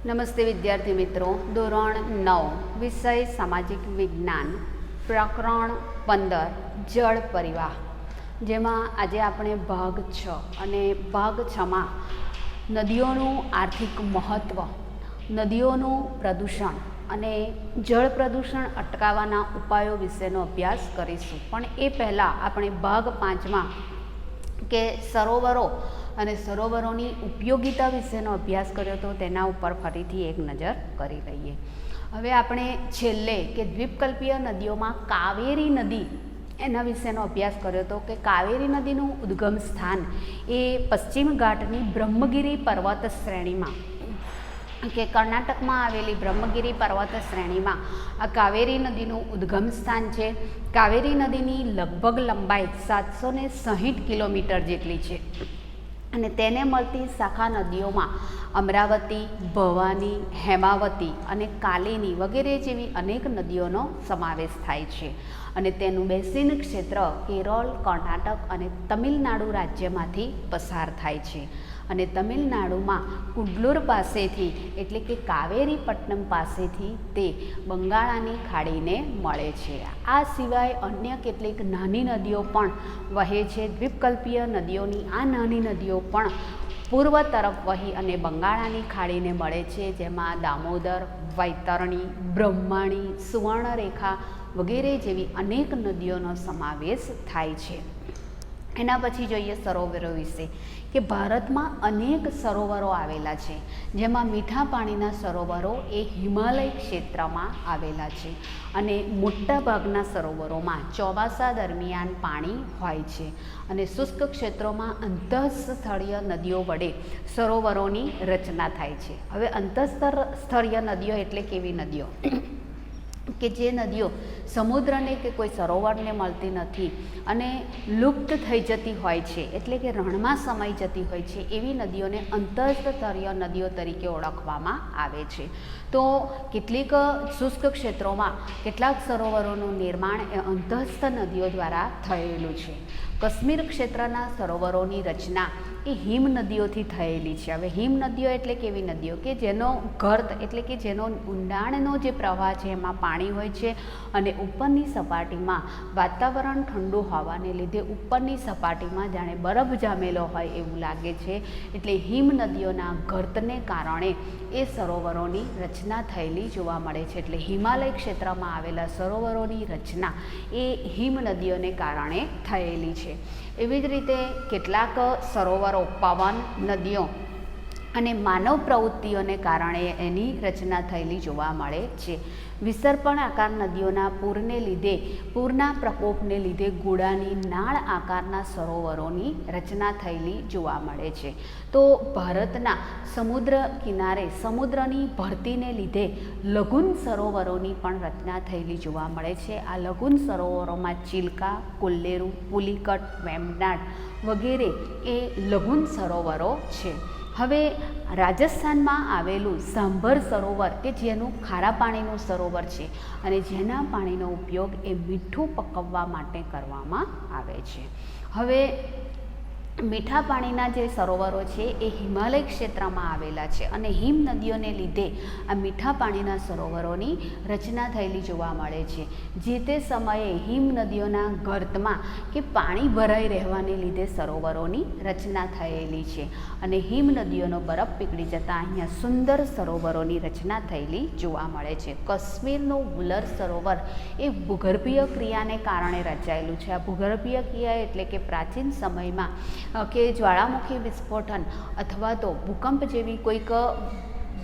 નમસ્તે વિદ્યાર્થી મિત્રો, ધોરણ 9 વિષય સામાજિક વિજ્ઞાન, પ્રકરણ 15 જળ પરિવાહ, જેમાં આજે આપણે ભાગ 6 અને ભાગ 6માં નદીઓનું આર્થિક મહત્ત્વ, નદીઓનું પ્રદૂષણ અને જળ પ્રદૂષણ અટકાવવાના ઉપાયો વિશેનો અભ્યાસ કરીશું. પણ એ પહેલાં આપણે ભાગ 5માં કે સરોવરો અને સરોવરોની ઉપયોગિતા વિશેનો અભ્યાસ કર્યો તો તેના ઉપર ફરીથી એક નજર કરી લઈએ. હવે આપણે છેલ્લે કે દ્વીપકલ્પીય નદીઓમાં કાવેરી નદી એના વિશેનો અભ્યાસ કર્યો હતો કે કાવેરી નદીનું ઉદ્ગમ સ્થાન એ પશ્ચિમ ઘાટની બ્રહ્મગીરી પર્વત શ્રેણીમાં કે કર્ણાટકમાં આવેલી બ્રહ્મગીરી પર્વત શ્રેણીમાં આ કાવેરી નદીનું ઉદ્ગમ સ્થાન છે. કાવેરી નદીની લગભગ લંબાઈ 760 કિલોમીટર જેટલી છે અને તેને મળતી શાખા નદીઓમાં અમરાવતી, ભવાની, હેમાવતી અને કાલિની વગેરે જેવી અનેક નદીઓનો સમાવેશ થાય છે અને તેનું બેસિન ક્ષેત્ર કેરળ, કર્ણાટક અને તમિલનાડુ રાજ્યમાંથી પસાર થાય છે અને તમિલનાડુમાં કુડ્લુર પાસેથી એટલે કે કાવેરીપટ્ટનમ પાસેથી તે બંગાળાની ખાડીને મળે છે. આ સિવાય અન્ય કેટલીક નાની નદીઓ પણ વહે છે. દ્વીપકલ્પીય નદીઓની આ નાની નદીઓ પણ પૂર્વ તરફ વહી અને બંગાળાની ખાડીને મળે છે, જેમાં દામોદર, વૈતરણી, બ્રહ્મણી, સુવર્ણરેખા વગેરે જેવી અનેક નદીઓનો સમાવેશ થાય છે. એના પછી જોઈએ સરોવરો વિશે કે ભારતમાં અનેક સરોવરો આવેલા છે, જેમાં મીઠા પાણીના સરોવરો એ હિમાલય ક્ષેત્રમાં આવેલા છે અને મોટાભાગના સરોવરોમાં ચોમાસા દરમિયાન પાણી હોય છે અને શુષ્ક ક્ષેત્રોમાં અંતઃસ્થળીય નદીઓ વડે સરોવરોની રચના થાય છે. હવે અંતઃસ્થળીય નદીઓ એટલે કેવી નદીઓ કે જે નદીઓ સમુદ્રને કે કોઈ સરોવરને મળતી નથી અને લુપ્ત થઈ જતી હોય છે, એટલે કે રણમાં સમાઈ જતી હોય છે, એવી નદીઓને અંતઃસ્થળીય નદીઓ તરીકે ઓળખવામાં આવે છે. તો કેટલીક શુષ્ક ક્ષેત્રોમાં કેટલાક સરોવરોનું નિર્માણ એ અંતઃસ્થ નદીઓ દ્વારા થયેલું છે. કાશ્મીર ક્ષેત્રના સરોવરોની રચના એ હિમ નદીઓથી થયેલી છે. હવે હિમ નદીઓ એટલે કેવી નદીઓ કે જેનો ગર્ત એટલે કે જેનો ઊંડાણનો જે પ્રવાહ છે એમાં પાણી હોય છે અને ઉપરની સપાટીમાં વાતાવરણ ઠંડુ હોવાને લીધે ઉપરની સપાટીમાં જાણે બરફ જામેલો હોય એવું લાગે છે. એટલે હિમ નદીઓના ગર્તને કારણે એ સરોવરોની રચના થયેલી જોવા મળે છે. એટલે હિમાલય ક્ષેત્રમાં આવેલા સરોવરોની રચના એ હિમ નદીઓને કારણે થયેલી છે. એવી જ રીતે કેટલાક સરોવરો પવન, નદીઓ અને માનવ પ્રવૃત્તિઓને કારણે એની રચના થયેલી જોવા મળે છે. વિસર્પણ આકાર નદીઓના પૂરના પ્રકોપને લીધે ગોળાની નાળ આકારના સરોવરોની રચના થયેલી જોવા મળે છે. તો ભારતના સમુદ્ર કિનારે સમુદ્રની ભરતીને લીધે લઘુન સરોવરોની પણ રચના થયેલી જોવા મળે છે. આ લઘુન સરોવરોમાં ચિલ્કા, કોલ્લેરુ, પુલિકટ, વેમ્બનાડ વગેરે એ લઘુન સરોવરો છે. હવે રાજસ્થાનમાં આવેલું સાંભર સરોવર કે જેનું ખારા પાણીનું સરોવર છે અને જેના પાણીનો ઉપયોગ એ મીઠું પકવવા માટે કરવામાં આવે છે. હવે મીઠા પાણીના જે સરોવરો છે એ હિમાલય ક્ષેત્રમાં આવેલા છે અને હિમ નદીઓને લીધે આ મીઠા પાણીના સરોવરોની રચના થયેલી જોવા મળે છે. જે તે સમયે હિમ નદીઓના ગર્તમાં કે પાણી ભરાઈ રહેવાને લીધે સરોવરોની રચના થયેલી છે અને હિમ નદીઓનો બરફ પીગળી જતાં અહીંયા સુંદર સરોવરોની રચના થયેલી જોવા મળે છે. કાશ્મીરનું વુલર સરોવર એ ભૂગર્ભીય ક્રિયાને કારણે રચાયેલું છે. આ ભૂગર્ભીય ક્રિયા એટલે કે પ્રાચીન સમયમાં કે જ્વાળામુખી વિસ્ફોટન અથવા તો ભૂકંપ જેવી કોઈક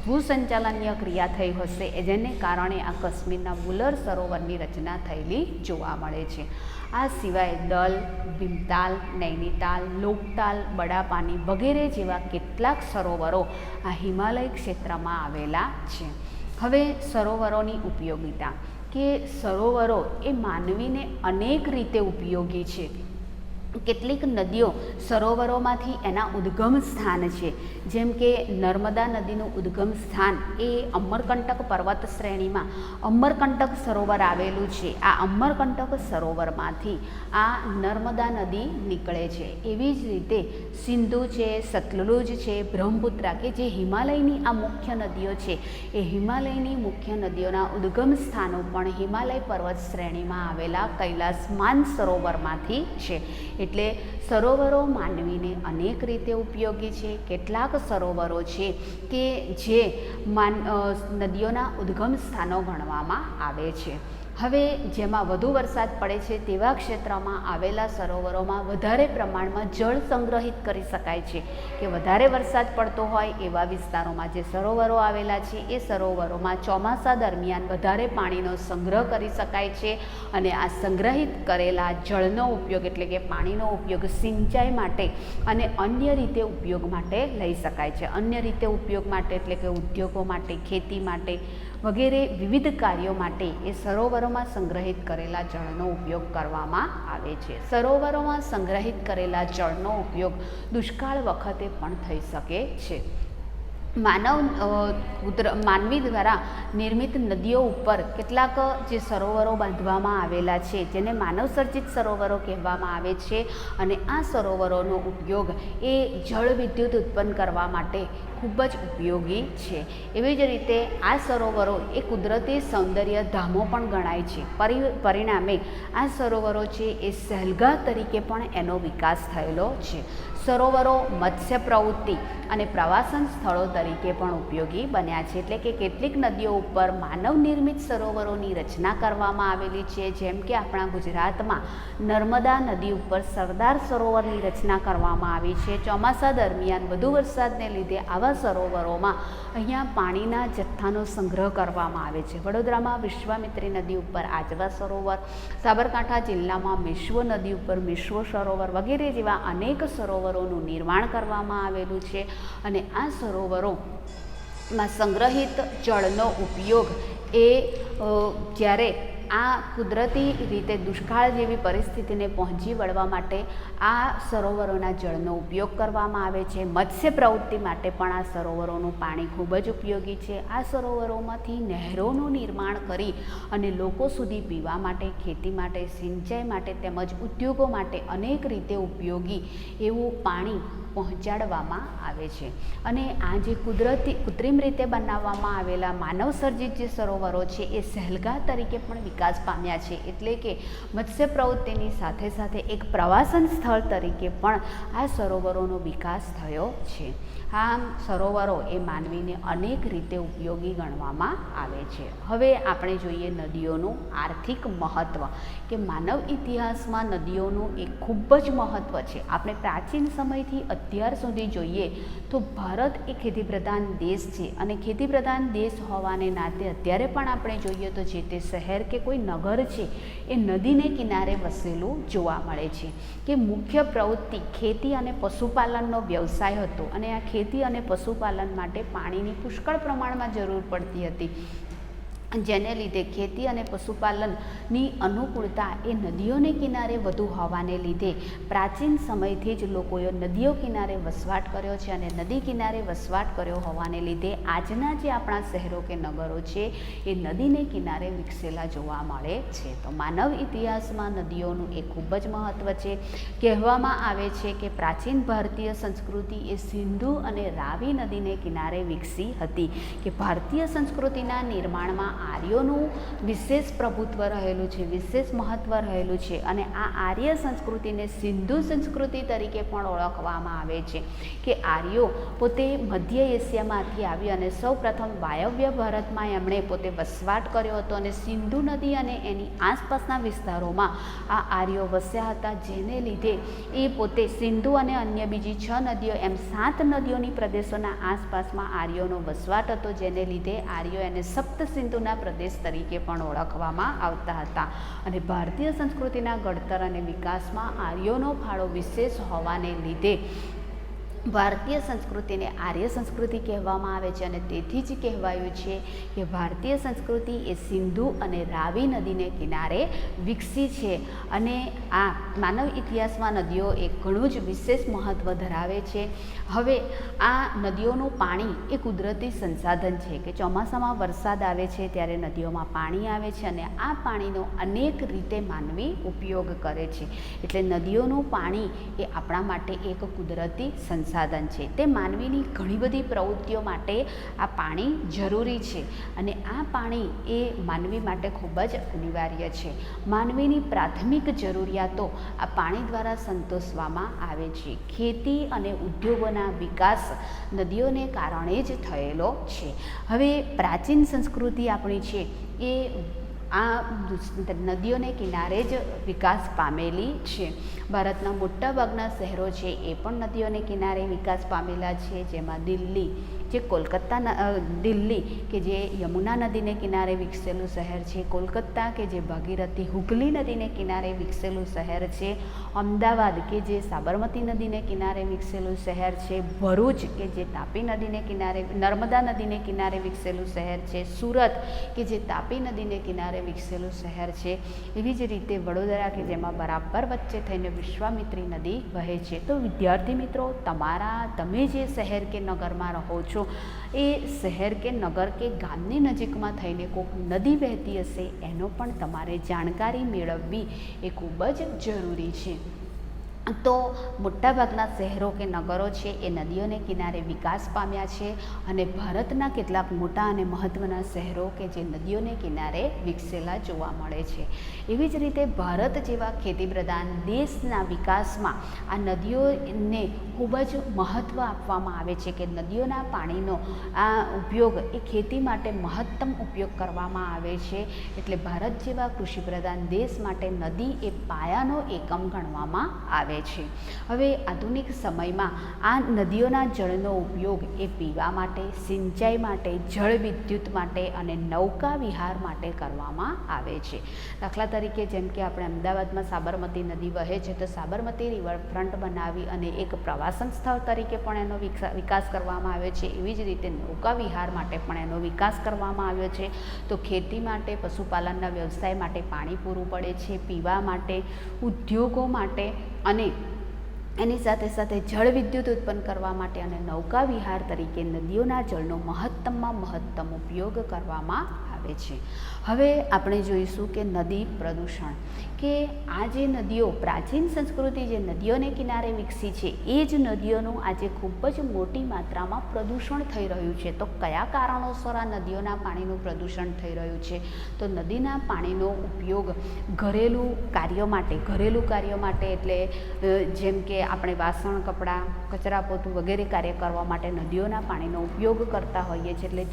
ભૂસંચાલનીય ક્રિયા થઈ હશે જેને કારણે આ કાશ્મીરના વુલર સરોવરની રચના થયેલી જોવા મળે છે. આ સિવાય દલ, ભીમતાલ, નૈનીતાલ, લોકતાલ, બડાપાની વગેરે જેવા કેટલાક સરોવરો આ હિમાલય ક્ષેત્રમાં આવેલા છે. હવે સરોવરોની ઉપયોગિતા કે સરોવરો એ માનવીને અનેક રીતે ઉપયોગી છે. કેટલીક નદીઓ સરોવરોમાંથી એના ઉદ્ગમ સ્થાન છે, જેમ કે નર્મદા નદીનું ઉદ્ગમ સ્થાન એ અમરકંટક પર્વત શ્રેણીમાં અમરકંટક સરોવર આવેલું છે. આ અમરકંટક સરોવરમાંથી આ નર્મદા નદી નીકળે છે. એવી જ રીતે સિંધુ છે, સતલુજ છે, બ્રહ્મપુત્રા કે જે હિમાલયની આ મુખ્ય નદીઓ છે, એ હિમાલયની મુખ્ય નદીઓના ઉદ્ગમ સ્થાનો પણ હિમાલય પર્વત શ્રેણીમાં આવેલા કૈલાસ માનસરોવરમાંથી છે. એટલે સરોવરો માનવીને અનેક રીતે ઉપયોગી છે. કેટલાક સરોવરો છે કે જે નદીઓના ઉદ્ગમ સ્થાનો ગણવામાં આવે છે. હવે જેમાં વધુ વરસાદ પડે છે તેવા ક્ષેત્રમાં આવેલા સરોવરોમાં વધારે પ્રમાણમાં જળ સંગ્રહિત કરી શકાય છે, કે વધારે વરસાદ પડતો હોય એવા વિસ્તારોમાં જે સરોવરો આવેલા છે એ સરોવરોમાં ચોમાસા દરમિયાન વધારે પાણીનો સંગ્રહ કરી શકાય છે. અને આ સંગ્રહિત કરેલા જળનો ઉપયોગ એટલે કે પાણીનો ઉપયોગ સિંચાઈ માટે અને અન્ય રીતે ઉપયોગ માટે લઈ શકાય છે. અન્ય રીતે ઉપયોગ માટે એટલે કે ઉદ્યોગો માટે, ખેતી માટે વગેરે વિવિધ કાર્યો માટે એ સરોવરોમાં સંગ્રહિત કરેલા જળનો ઉપયોગ કરવામાં આવે છે. સરોવરોમાં સંગ્રહિત કરેલા જળનો ઉપયોગ દુષ્કાળ વખતે પણ થઈ શકે છે. માનવી દ્વારા નિર્મિત નદીઓ ઉપર કેટલાક જે સરોવરો બાંધવામાં આવેલા છે, જેને માનવ સર્જિત સરોવરો કહેવામાં આવે છે. અને આ સરોવરોનો ઉપયોગ એ જળ વિદ્યુત ઉત્પન્ન કરવા માટે ખૂબ જ ઉપયોગી છે. એવી જ રીતે આ સરોવરો એ કુદરતી સૌંદર્ય ધામો પણ ગણાય છે. પરિણામે આ સરોવરો છે એ સહેલગા તરીકે પણ એનો વિકાસ થયેલો છે. સરોવરો મત્સ્ય પ્રવૃત્તિ અને પ્રવાસન સ્થળો તરીકે પણ ઉપયોગી બન્યા છે. એટલે કે કેટલીક નદીઓ ઉપર માનવ નિર્મિત સરોવરોની રચના કરવામાં આવેલી છે. જેમ કે આપણા ગુજરાતમાં નર્મદા નદી ઉપર સરદાર સરોવરની રચના કરવામાં આવી છે. ચોમાસા દરમિયાન વધુ વરસાદને લીધે આવા સરોવરોમાં અહીંયા પાણીના જથ્થાનો સંગ્રહ કરવામાં આવે છે. વડોદરામાં વિશ્વામિત્રી નદી ઉપર આજવા સરોવર, સાબરકાંઠા જિલ્લામાં મેશ્વો નદી ઉપર મેશ્વો સરોવર વગેરે જેવા અનેક સરોવરોનું નિર્માણ કરવામાં આવેલું છે. અને આ સરોવરોમાં સંગ્રહિત જળનો ઉપયોગ એ જ્યારે આ કુદરતી રીતે દુષ્કાળ જેવી પરિસ્થિતિને પહોંચી વળવા માટે આ સરોવરોના જળનો ઉપયોગ કરવામાં આવે છે. મત્સ્ય પ્રવૃત્તિ માટે પણ આ સરોવરોનું પાણી ખૂબ જ ઉપયોગી છે. આ સરોવરોમાંથી નહેરોનું નિર્માણ કરી અને લોકો સુધી પીવા માટે, ખેતી માટે, સિંચાઈ માટે તેમજ ઉદ્યોગો માટે અનેક રીતે ઉપયોગી એવું પાણી પહોંચાડવામાં આવે છે. અને આ જે કૃત્રિમ રીતે બનાવવામાં આવેલા માનવ સર્જિત જે સરોવરો છે એ સહેલગા તરીકે પણ વિકાસ પામ્યા છે. એટલે કે મત્સ્ય પ્રવૃત્તિની સાથે સાથે એક પ્રવાસન સ્થળ તરીકે પણ આ સરોવરોનો વિકાસ થયો છે. આમ સરોવરો એ માનવીને અનેક રીતે ઉપયોગી ગણવામાં આવે છે. હવે આપણે જોઈએ નદીઓનું આર્થિક મહત્ત્વ, કે માનવ ઇતિહાસમાં નદીઓનું એક ખૂબ જ મહત્ત્વ છે. આપણે પ્રાચીન સમયથી અત્યાર સુધી જોઈએ તો ભારત એ ખેતીપ્રધાન દેશ છે. અને ખેતીપ્રધાન દેશ હોવાને નાતે અત્યારે પણ આપણે જોઈએ તો જે તે શહેર કે કોઈ નગર છે એ નદીને કિનારે વસેલું જોવા મળે છે. કે મુખ્ય પ્રવૃત્તિ ખેતી અને પશુપાલનનો વ્યવસાય હતો. અને આ ખેતી અને પશુપાલન માટે પાણીની પુષ્કળ પ્રમાણમાં જરૂર પડતી હતી, જેને લીધે ખેતી અને પશુપાલનની અનુકૂળતા એ નદીઓને કિનારે વધુ હોવાને લીધે પ્રાચીન સમયથી જ લોકોએ નદીઓ કિનારે વસવાટ કર્યો છે. અને નદી કિનારે વસવાટ કર્યો હોવાને લીધે આજના જે આપણા શહેરો કે નગરો છે એ નદીને કિનારે વિકસેલા જોવા મળે છે. તો માનવ ઇતિહાસમાં નદીઓનું એ ખૂબ જ મહત્ત્વ છે. કહેવામાં આવે છે કે પ્રાચીન ભારતીય સંસ્કૃતિ એ સિંધુ અને રાવી નદીને કિનારે વિકસી હતી. કે ભારતીય સંસ્કૃતિના નિર્માણમાં આર્યોનું વિશેષ પ્રભુત્વ રહેલું છે, વિશેષ મહત્ત્વ રહેલું છે. અને આ આર્ય સંસ્કૃતિને સિંધુ સંસ્કૃતિ તરીકે પણ ઓળખવામાં આવે છે. કે આર્યો પોતે મધ્ય એશિયામાંથી આવી અને સૌ પ્રથમ વાયવ્ય ભારતમાં એમણે પોતે વસવાટ કર્યો હતો. અને સિંધુ નદી અને એની આસપાસના વિસ્તારોમાં આ આર્યો વસ્યા હતા, જેને લીધે એ પોતે સિંધુ અને અન્ય બીજી 6 નદીઓ એમ 7 નદીઓની પ્રદેશોના આસપાસમાં આર્યોનો વસવાટ હતો, જેને લીધે આર્યો એને સપ્ત સિંધુના પ્રદેશ તરીકે પણ ઓળખવામાં આવતા હતા. અને ભારતીય સંસ્કૃતિના ઘડતર અને વિકાસમાં આર્યોનો ફાળો વિશેષ હોવાને લીધે ભારતીય સંસ્કૃતિને આર્ય સંસ્કૃતિ કહેવામાં આવે છે અને તેથી જ કહેવાયું છે કે ભારતીય સંસ્કૃતિ એ સિંધુ અને રાવી નદીને કિનારે વિકસી છે અને આ માનવ ઇતિહાસમાં નદીઓ એ ઘણું જ વિશેષ મહત્ત્વ ધરાવે છે. હવે આ નદીઓનું પાણી એ કુદરતી સંસાધન છે કે ચોમાસામાં વરસાદ આવે છે ત્યારે નદીઓમાં પાણી આવે છે અને આ પાણીનો અનેક રીતે માનવી ઉપયોગ કરે છે. એટલે નદીઓનું પાણી એ આપણા માટે એક કુદરતી સંસાધન છે. તે માનવીની ઘણી બધી પ્રવૃત્તિઓ માટે આ પાણી જરૂરી છે અને આ પાણી એ માનવી માટે ખૂબ જ અનિવાર્ય છે. માનવીની પ્રાથમિક જરૂરિયાતો આ પાણી દ્વારા સંતોષવામાં આવે છે. ખેતી અને ઉદ્યોગોના વિકાસ નદીઓને કારણે જ થયેલો છે. હવે પ્રાચીન સંસ્કૃતિ આપણી છે એ આ નદીઓને કિનારે જ વિકાસ પામેલી છે. ભારતના મોટાભાગના શહેરો છે એ પણ નદીઓને કિનારે વિકાસ પામેલા છે, જેમાં દિલ્હી જે દિલ્હી કે જે યમુના નદીને કિનારે વિકસેલું શહેર છે, કોલકાતા કે જે ભાગીરથી હુગલી નદીને કિનારે વિકસેલું શહેર છે, અમદાવાદ કે જે સાબરમતી નદીને કિનારે વિકસેલું શહેર છે, ભરૂચ કે જે તાપી નદીને કિનારે નર્મદા નદીને કિનારે વિકસેલું શહેર છે, સુરત કે જે તાપી નદીને કિનારે વિકસેલું શહેર છે. એવી જ રીતે વડોદરા કે જેમાં બરાબર વચ્ચે થઈને વિશ્વામિત્રી નદી વહે છે. તો વિદ્યાર્થી મિત્રો, તમે જે શહેર કે નગરમાં રહો છો એ શહેર કે નગર કે ગામની નજીકમાં થઈને કોઈક નદી વહેતી હશે એનો પણ તમારે જાણકારી મેળવવી એ ખૂબ જ જરૂરી છે. તો મોટાભાગના શહેરો કે નગરો છે એ નદીઓને કિનારે વિકાસ પામ્યા છે અને ભારતના કેટલાક મોટા અને મહત્ત્વના શહેરો કે જે નદીઓને કિનારે વિકસેલા જોવા મળે છે. એવી જ રીતે ભારત જેવા ખેતીપ્રધાન દેશના વિકાસમાં આ નદીઓને ખૂબ જ મહત્ત્વ આપવામાં આવે છે કે નદીઓના પાણીનો આ ઉપયોગ એ ખેતી માટે મહત્તમ ઉપયોગ કરવામાં આવે છે. એટલે ભારત જેવા કૃષિપ્રધાન દેશ માટે નદી એ પાયાનો એકમ ગણવામાં આવે છે. હવે આધુનિક સમયમાં આ નદીઓના જળનો ઉપયોગ એ પીવા માટે, સિંચાઈ માટે, જળ વિદ્યુત માટે અને નૌકા વિહાર માટે કરવામાં આવે છે. દાખલા તરીકે જેમ કે આપણે અમદાવાદમાં સાબરમતી નદી વહે છે તો સાબરમતી રિવરફ્રન્ટ બનાવી અને એક પ્રવાસન સ્થળ તરીકે પણ એનો વિકાસ કરવામાં આવ્યો છે. એવી જ રીતે નૌકા વિહાર માટે પણ એનો વિકાસ કરવામાં આવ્યો છે. તો ખેતી માટે, પશુપાલનના વ્યવસાય માટે પાણી પૂરું પડે છે, પીવા માટે, ઉદ્યોગો માટે અને એની સાથે સાથે જળ વિદ્યુત ઉત્પન્ન કરવા માટે અને નૌકા વિહાર તરીકે નદીઓના જળનો મહત્તમમાં મહત્તમ ઉપયોગ કરવામાં આવે છે. હવે આપણે જોઈશું કે નદી પ્રદૂષણ, કે આ જે નદીઓ પ્રાચીન સંસ્કૃતિ જે નદીઓને કિનારે વિકસી છે એ જ નદીઓનું આજે ખૂબ જ મોટી માત્રામાં પ્રદૂષણ થઈ રહ્યું છે. તો કયા કારણોસર આ નદીઓના પાણીનું પ્રદૂષણ થઈ રહ્યું છે? તો નદીના પાણીનો ઉપયોગ ઘરેલું કાર્યો માટે એટલે જેમ કે આપણે વાસણ, કપડાં, કચરા પોતું વગેરે કાર્ય કરવા માટે નદીઓના પાણીનો ઉપયોગ કરતા હોઈએ છીએ. એટલે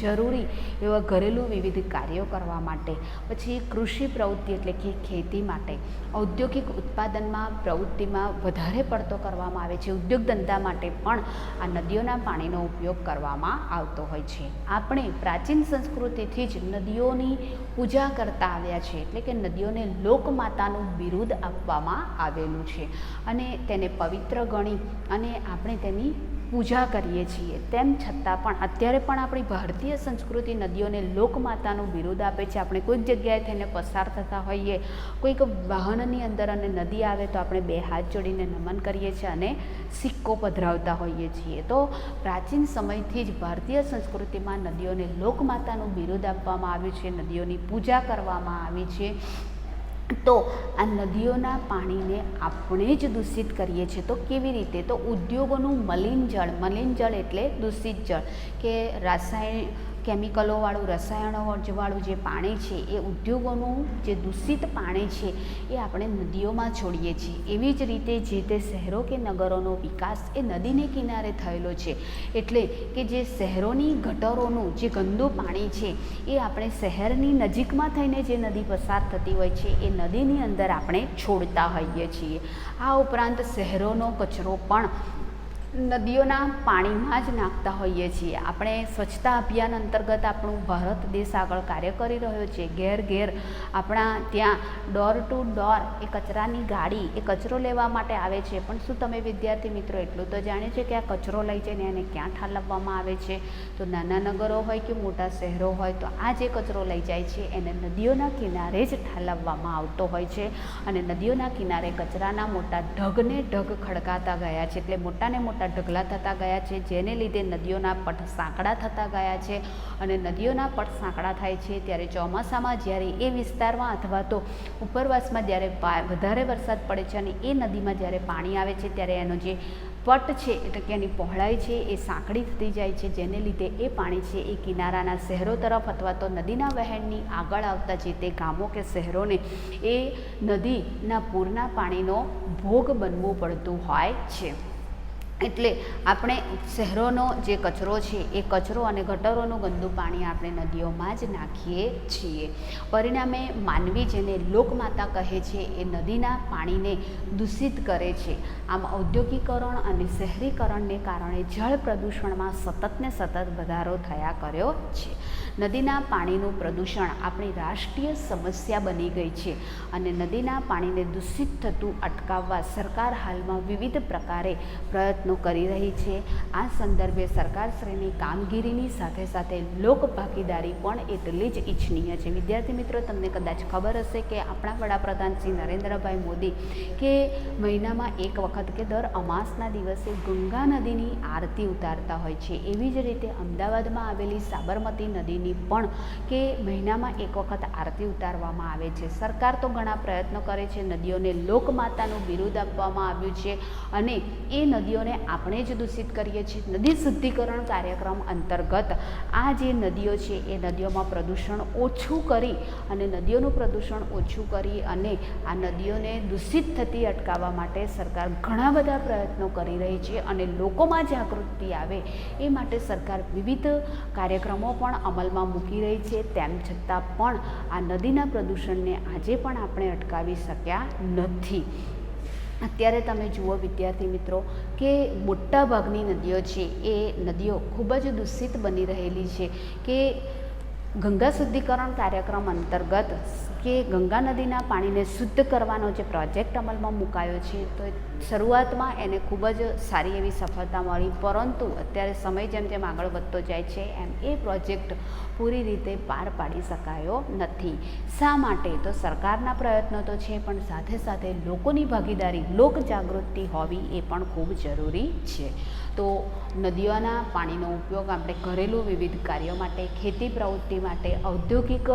જરૂરી એવા ઘરેલું વિવિધ કાર્યો કરવા માટે, પછી કૃષિ પ્રવૃત્તિ એટલે કે ખેતી માટે, ઔદ્યોગિક ઉત્પાદનમાં પ્રવૃત્તિમાં વધારે પડતો કરવામાં આવે છે, ઉદ્યોગ ધંધા માટે પણ આ નદીઓના પાણીનો ઉપયોગ કરવામાં આવતો હોય છે. આપણે પ્રાચીન સંસ્કૃતિથી જ નદીઓની પૂજા કરતા આવ્યા છે, એટલે કે નદીઓને લોકમાતાનું બિરુદ આપવામાં આવેલું છે અને તેને પવિત્ર ગણી અને આપણે તેની પૂજા કરીએ છીએ. તેમ છતાં પણ અત્યારે પણ આપણી ભારતીય સંસ્કૃતિ નદીઓને લોકમાતાનું બિરુદ આપે છે. આપણે કોઈક જગ્યાએ થઈને પસાર થતા હોઈએ, કોઈક વાહનની અંદર અને નદી આવે તો આપણે બે હાથ જોડીને નમન કરીએ છીએ અને સિક્કો પધરાવતા હોઈએ છીએ. તો પ્રાચીન સમયથી જ ભારતીય સંસ્કૃતિમાં નદીઓને લોકમાતાનું બિરુદ આપવામાં આવ્યું છે, નદીઓની પૂજા કરવામાં આવી છે. તો આ નદીઓના પાણીને આપણે જ દૂષિત કરીએ છીએ. તો કેવી રીતે? તો ઉદ્યોગોનું મલિન જળ એટલે દૂષિત જળ, કે કેમિકલોવાળું, રસાયણોવાળું જે પાણી છે એ ઉદ્યોગોનું જે દૂષિત પાણી છે એ આપણે નદીઓમાં છોડીએ છીએ. એવી જ રીતે જે તે શહેરો કે નગરોનો વિકાસ એ નદીને કિનારે થયેલો છે. એટલે કે જે શહેરોની ગટરોનું જે ગંદુ પાણી છે એ આપણે શહેરની નજીકમાં થઈને જે નદી પસાર થતી હોય છે એ નદીની અંદર આપણે છોડતા હોઈએ છીએ. આ ઉપરાંત શહેરોનો કચરો પણ નદીઓના પાણીમાં જ નાખતા હોઈએ છીએ. આપણે સ્વચ્છતા અભિયાન અંતર્ગત આપણું ભારત દેશ આગળ કાર્ય કરી રહ્યો છે. ઘેર ઘેર આપણા ત્યાં ડોર ટુ ડોર એ કચરાની ગાડી એ કચરો લેવા માટે આવે છે. પણ શું તમે વિદ્યાર્થી મિત્રો એટલું તો જાણ્યું છે કે આ કચરો લઈ જઈને એને ક્યાં ઠાલવવામાં આવે છે? તો નાના નગરો હોય કે મોટા શહેરો હોય તો આ જે કચરો લઈ જાય છે એને નદીઓના કિનારે જ ઠાલવવામાં આવતો હોય છે. અને નદીઓના કિનારે કચરાના મોટા ઢગને ઢગ ખડકાતા ગયા છે, એટલે મોટાને મોટા ઢગલા થતા ગયા છે, જેને લીધે નદીઓના પટ સાંકડા થતા ગયા છે. અને નદીઓના પટ સાંકડા થાય છે ત્યારે ચોમાસામાં જ્યારે એ વિસ્તારમાં અથવા તો ઉપરવાસમાં જ્યારે વધારે વરસાદ પડે છે અને એ નદીમાં જ્યારે પાણી આવે છે ત્યારે એનો જે પટ છે એટલે કે એની પહોળાઈ છે એ સાંકડી થતી જાય છે, જેને લીધે એ પાણી છે એ કિનારાના શહેરો તરફ અથવા તો નદીના વહેણની આગળ આવતા જે તે ગામો કે શહેરોને એ નદીના પૂરના પાણીનો ભોગ બનવું પડતું હોય છે. એટલે આપણે શહેરોનો જે કચરો છે એ કચરો અને ગટરોનું ગંદુ પાણી આપણે નદીઓમાં જ નાખીએ છીએ. પરિણામે માનવી જેને લોકમાતા કહે છે એ નદીના પાણીને દૂષિત કરે છે. આમ ઔદ્યોગિકરણ અને શહેરીકરણને કારણે જળ પ્રદૂષણમાં સતત ને સતત વધારો થયા કર્યો છે. નદીના પાણીનું પ્રદૂષણ આપણી રાષ્ટ્રીય સમસ્યા બની ગઈ છે અને નદીના પાણીને દૂષિત થતું અટકાવવા સરકાર હાલમાં વિવિધ પ્રકારે પ્રયત્નો કરી રહી છે. આ સંદર્ભે સરકારશ્રીની કામગીરીની સાથે સાથે લોક ભાગીદારી પણ એટલી જ ઈચ્છનીય છે. વિદ્યાર્થી મિત્રો, તમને કદાચ ખબર હશે કે આપણા વડાપ્રધાન શ્રી નરેન્દ્રભાઈ મોદી કે મહિનામાં એક વખત કે દર અમાસના દિવસે ગંગા નદીની આરતી ઉતારતા હોય છે. એવી જ રીતે અમદાવાદમાં આવેલી સાબરમતી નદીની પણ કે મહિનામાં એક વખત આરતી ઉતારવામાં આવે છે. સરકાર તો ઘણા પ્રયત્નો કરે છે. નદીઓને લોકમાતાનું બિરુદ આપવામાં આવ્યું છે અને એ નદીઓને આપણે જ દૂષિત કરીએ છીએ. નદી શુદ્ધિકરણ કાર્યક્રમ અંતર્ગત આ જે નદીઓ છે એ નદીઓમાં પ્રદૂષણ ઓછું કરી અને નદીઓનું પ્રદૂષણ ઓછું કરી અને આ નદીઓને દૂષિત થતી અટકાવવા માટે સરકાર ઘણા બધા પ્રયત્નો કરી રહી છે અને લોકોમાં જાગૃતિ આવે એ માટે સરકાર વિવિધ કાર્યક્રમો પણ અમલમાં મૂકી રહી છે. તેમ છતાં પણ આ નદીના પ્રદૂષણને આજે પણ આપણે અટકાવી શક્યા નથી. અત્યારે તમે જુઓ વિદ્યાર્થી મિત્રો કે મોટાભાગની નદીઓ છે એ નદીઓ ખૂબ જ દૂષિત બની રહેલી છે કે ગંગા શુદ્ધિકરણ કાર્યક્રમ અંતર્ગત કે ગંગા નદીના પાણીને શુદ્ધ કરવાનો જે પ્રોજેક્ટ અમલમાં મુકાયો છે તો શરૂઆતમાં એને ખૂબ જ સારી એવી સફળતા મળી, પરંતુ અત્યારે સમય જેમ જેમ આગળ વધતો જાય છે એમ એ પ્રોજેક્ટ પૂરી રીતે પાર પાડી શકાયો નથી. શા માટે? તો સરકારના પ્રયત્નો તો છે પણ સાથે સાથે લોકોની ભાગીદારી, લોક જાગૃતિ હોવી એ પણ ખૂબ જરૂરી છે. તો નદીઓના પાણીનો ઉપયોગ આપણે ઘરેલું વિવિધ કાર્યો માટે, ખેતી પ્રવૃત્તિ માટે, ઔદ્યોગિક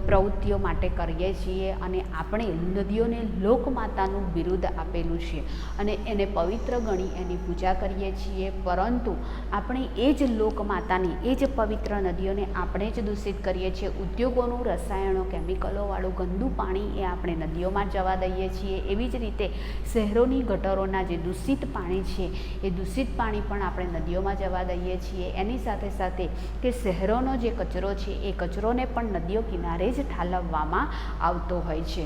પ્રવૃત્તિઓ માટે કરીએ છીએ અને આપણે નદીઓને લોકમાતાનું બિરુદ આપેલું છે અને એને પવિત્ર ગણી એની પૂજા કરીએ છીએ. પરંતુ આપણે એ જ લોકમાતાની, એ જ પવિત્ર નદીઓને આપણે જ દૂષિત કરીએ છીએ. ઉદ્યોગોનું રસાયણો, કેમિકલોવાળું ગંદુ પાણી એ આપણે નદીઓમાં જવા દઈએ છીએ. એવી જ રીતે શહેરોની ગટરોના જે દૂષિત પાણી છે એ દૂષિત પાણી પણ આપણે નદીઓમાં જવા દઈએ છીએ. એની સાથે સાથે કે શહેરોનો જે કચરો છે એ કચરોને પણ નદીઓ કિનારે જ ઠાલવવામાં આવતો હોય છે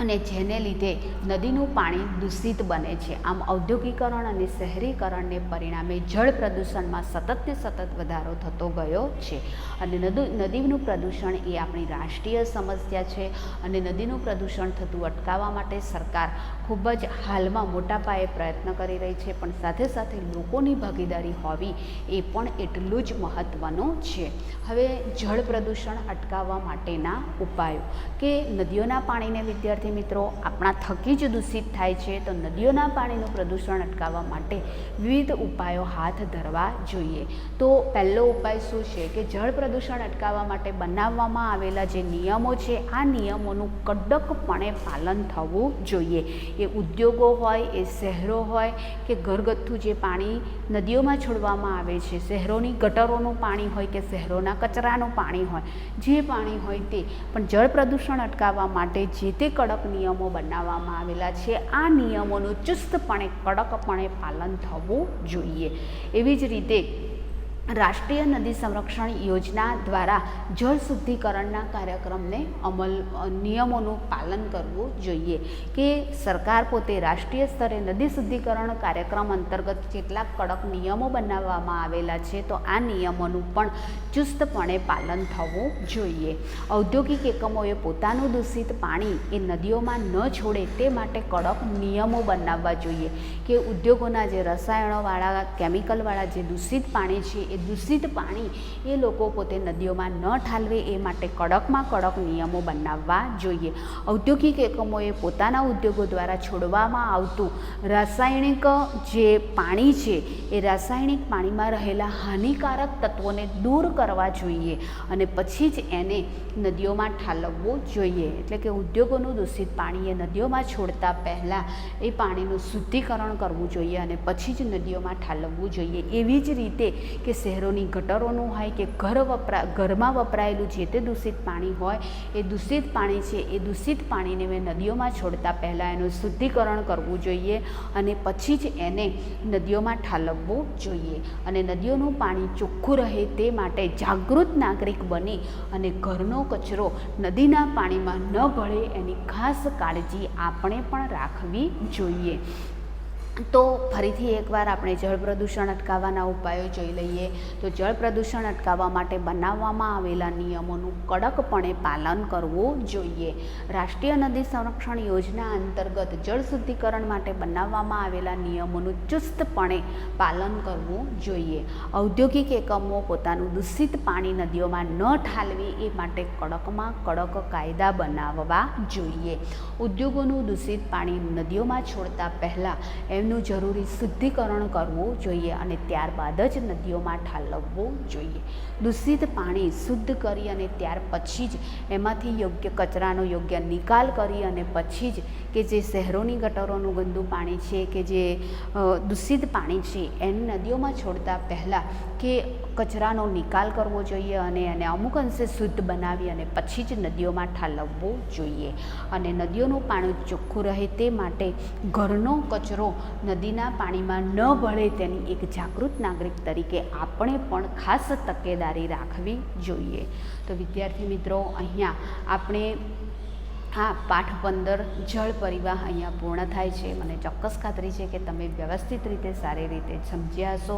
અને જેને લીધે નદીનું પાણી દૂષિત બને છે. આમ ઔદ્યોગિકરણ અને શહેરીકરણને પરિણામે જળ પ્રદૂષણમાં સતત ને સતત વધારો થતો ગયો છે અને નદીનું પ્રદૂષણ એ આપણી રાષ્ટ્રીય સમસ્યા છે અને નદીનું પ્રદૂષણ થતું અટકાવવા માટે સરકાર ખૂબ જ હાલમાં મોટા પાયે પ્રયત્ન કરી રહી છે, પણ સાથે સાથે લોકોની ભાગીદારી હોવી એ પણ એટલું જ મહત્ત્વનું છે. હવે જળ પ્રદૂષણ અટકાવવા માટેના ઉપાયો કે નદીઓના પાણીને વિદ્યાર્થી મિત્રો આપણા થકી જ દૂષિત થાય છે, તો નદીઓના પાણીનું પ્રદૂષણ અટકાવવા માટે વિવિધ ઉપાયો હાથ ધરવા જોઈએ. તો પહેલો ઉપાય શું છે કે જળ પ્રદૂષણ અટકાવવા માટે બનાવવામાં આવેલા જે નિયમો છે આ નિયમોનું કડકપણે પાલન થવું જોઈએ. એ ઉદ્યોગો હોય, એ શહેરો હોય કે ઘરગથ્થુ જે પાણી નદીઓમાં છોડવામાં આવે છે, શહેરોની ગટરોનું પાણી હોય કે શહેરોના કચરાનું પાણી હોય, જે પાણી હોય તે પણ જળ પ્રદૂષણ અટકાવવા માટે જે તે કડક નિયમો બનાવવામાં આવેલા છે. આ નિયમોનું ચુસ્તપણે કડકપણે પાલન થવું જોઈએ. એવી જ રીતે રાષ્ટ્રીય નદી સંરક્ષણ યોજના દ્વારા જળ શુદ્ધિકરણના કાર્યક્રમને નિયમોનું પાલન કરવું જોઈએ, કે સરકાર પોતે રાષ્ટ્રીય સ્તરે નદી શુદ્ધિકરણ કાર્યક્રમ અંતર્ગત કેટલાક કડક નિયમો બનાવવામાં આવેલા છે, તો આ નિયમોનું પણ ચુસ્તપણે પાલન થવું જોઈએ. ઔદ્યોગિક એકમોએ પોતાનું દૂષિત પાણી એ નદીઓમાં ન છોડે તે માટે કડક નિયમો બનાવવા જોઈએ, કે ઉદ્યોગોના જે રસાયણોવાળા કેમિકલવાળા જે દૂષિત પાણી છે એ દૂષિત પાણી એ લોકો પોતે નદીઓમાં ન ઠાલવે એ માટે કડકમાં કડક નિયમો બનાવવા જોઈએ. ઔદ્યોગિક એકમોએ પોતાના ઉદ્યોગો દ્વારા છોડવામાં આવતું રાસાયણિક જે પાણી છે એ રાસાયણિક પાણીમાં રહેલા હાનિકારક તત્વોને દૂર કરવા જોઈએ અને પછી જ એને નદીઓમાં ઠાલવવું જોઈએ. એટલે કે ઉદ્યોગોનું દૂષિત પાણી એ નદીઓમાં છોડતા પહેલાં એ પાણીનું શુદ્ધિકરણ કરવું જોઈએ અને પછી જ નદીઓમાં ઠાલવવું જોઈએ. એવી જ રીતે કે શહેરોની ગટરોનું હોય કે ઘરમાં વપરાયેલું જે તે દૂષિત પાણી હોય એ દૂષિત પાણી છે એ દૂષિત પાણીને મેં નદીઓમાં છોડતા પહેલાં એનું શુદ્ધિકરણ કરવું જોઈએ અને પછી જ એને નદીઓમાં ઠાલવવું જોઈએ. અને નદીઓનું પાણી ચોખ્ખું રહે તે માટે જાગૃત નાગરિક બની અને ઘરનો કચરો નદીના પાણીમાં ન ભળે એની ખાસ કાળજી આપણે પણ રાખવી જોઈએ. તો ફરીથી એકવાર આપણે જળ પ્રદૂષણ અટકાવવાના ઉપાયો જોઈ લઈએ. તો જળ પ્રદૂષણ અટકાવવા માટે બનાવવામાં આવેલા નિયમોનું કડકપણે પાલન કરવું જોઈએ. રાષ્ટ્રીય નદી સંરક્ષણ યોજના અંતર્ગત જળ શુદ્ધિકરણ માટે બનાવવામાં આવેલા નિયમોનું ચુસ્તપણે પાલન કરવું જોઈએ. ઔદ્યોગિક એકમો પોતાનું દૂષિત પાણી નદીઓમાં ન ઠાલવે એ માટે કડકમાં કડક કાયદા બનાવવા જોઈએ. ઉદ્યોગોનું દૂષિત પાણી નદીઓમાં છોડતા પહેલાં એમનું જરૂરી શુદ્ધિકરણ કરવું જોઈએ અને ત્યારબાદ જ નદીઓમાં ઠાલવવું જોઈએ. દૂષિત પાણી શુદ્ધ કરી અને ત્યાર પછી જ એમાંથી યોગ્ય કચરાનો યોગ્ય નિકાલ કરી અને પછી જ કે જે શહેરોની ગટરોનું ગંદુ પાણી છે કે જે દૂષિત પાણી છે એને નદીઓમાં છોડતા પહેલાં કે કચરાનો નિકાલ કરવો જોઈએ અને એને અમુક અંશે શુદ્ધ બનાવી અને પછી જ નદીઓમાં ઠાલવવું જોઈએ. અને નદીઓનું પાણી ચોખ્ખું રહે તે માટે ઘરનો કચરો નદીના પાણીમાં ન ભળે તેની એક જાગૃત નાગરિક તરીકે આપણે પણ ખાસ તકેદારી રાખવી જોઈએ. તો વિદ્યાર્થી મિત્રો, અહીંયા આપણે આ પાઠ 15 જળ પરિવાહ અહીંયા પૂર્ણ થાય છે. મને ચોક્કસ ખાતરી છે કે તમે વ્યવસ્થિત રીતે સારી રીતે સમજ્યા હશો.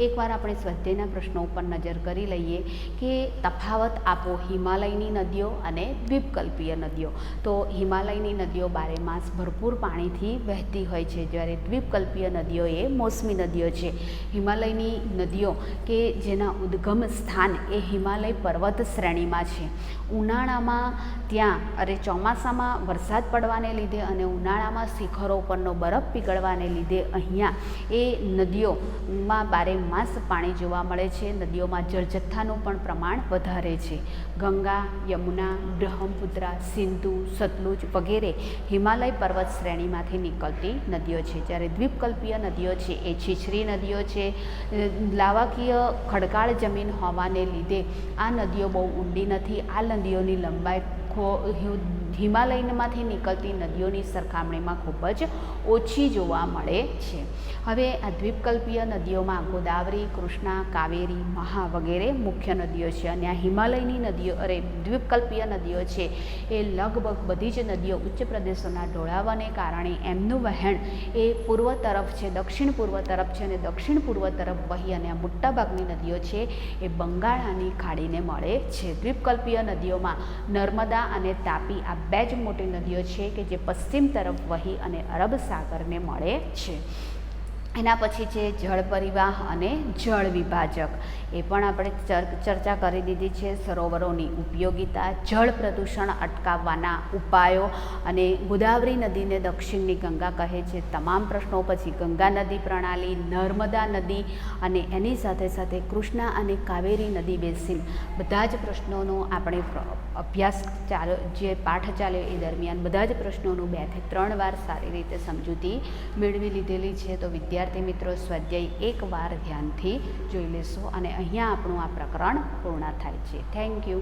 એકવાર આપણે સ્વાધ્યાયના પ્રશ્નો ઉપર નજર કરી લઈએ કે તફાવત આપો હિમાલયની નદીઓ અને દ્વીપકલ્પીય નદીઓ. તો હિમાલયની નદીઓ બારે માસ ભરપૂર પાણીથી વહેતી હોય છે, જ્યારે દ્વીપકલ્પીય નદીઓ એ મોસમી નદીઓ છે. હિમાલયની નદીઓ કે જેના ઉદ્ગમ સ્થાન એ હિમાલય પર્વત શ્રેણીમાં છે. ઉનાળામાં ત્યાં ચોમાસામાં વરસાદ પડવાને લીધે અને ઉનાળામાં શિખરો પરનો બરફ પીગળવાને લીધે અહીંયા એ નદીઓમાં બારે માસ પાણી જોવા મળે છે. નદીઓમાં જળજથ્થાનું પણ પ્રમાણ વધારે છે. ગંગા, યમુના, બ્રહ્મપુત્રા, સિંધુ, સતલુજ વગેરે હિમાલય પર્વત શ્રેણીમાંથી નીકળતી નદીઓ છે. જ્યારે દ્વીપકલ્પીય નદીઓ છે એ છીછરી નદીઓ છે. લાવાકીય ખડકાળ જમીન હોવાને લીધે આ નદીઓ બહુ ઊંડી નથી. આ નદીઓની લંબાઈ હિમાલયમાંથી નીકળતી નદીઓની સરખામણીમાં ખૂબ જ ઓછી જોવા મળે છે. હવે આ દ્વીપકલ્પીય નદીઓમાં ગોદાવરી, કૃષ્ણા, કાવેરી, મહા વગેરે મુખ્ય નદીઓ છે અને આ હિમાલયની નદીઓ દ્વીપકલ્પીય નદીઓ છે એ લગભગ બધી જ નદીઓ ઉચ્ચ પ્રદેશોના ઢોળાવાને કારણે એમનું વહેણ એ પૂર્વ તરફ છે, દક્ષિણ પૂર્વ તરફ છે અને દક્ષિણ પૂર્વ તરફ વહી અને આ મોટાભાગની નદીઓ છે એ બંગાળાની ખાડીને મળે છે. દ્વીપકલ્પીય નદીઓમાં નર્મદા અને તાપી આ બે જ મોટી નદીઓ છે કે જે પશ્ચિમ તરફ વહી અને અરબ સાગરને મળે છે. એના પછી છે જળ પરિવાહ અને જળ વિભાજક. એ પણ આપણે ચર્ચા કરી દીધી છે. સરોવરોની ઉપયોગિતા, જળ પ્રદૂષણ અટકાવવાના ઉપાયો અને ગોદાવરી નદીને દક્ષિણની ગંગા કહે છે. તમામ પ્રશ્નો પછી ગંગા નદી પ્રણાલી, નર્મદા નદી અને એની સાથે સાથે કૃષ્ણા અને કાવેરી નદી બેસીન બધા જ પ્રશ્નોનો આપણે અભ્યાસ જે પાઠ ચાલ્યો એ દરમિયાન બધા જ પ્રશ્નોનું 2 થી 3 વાર સારી રીતે સમજૂતી મેળવી લીધેલી છે. તો વિદ્યાર્થી મિત્રો, સ્વાધ્યાય એકવાર ધ્યાનથી જોઈ લેશો અને અહીંયા આપણું આ પ્રકરણ પૂર્ણ થાય છે. Thank you.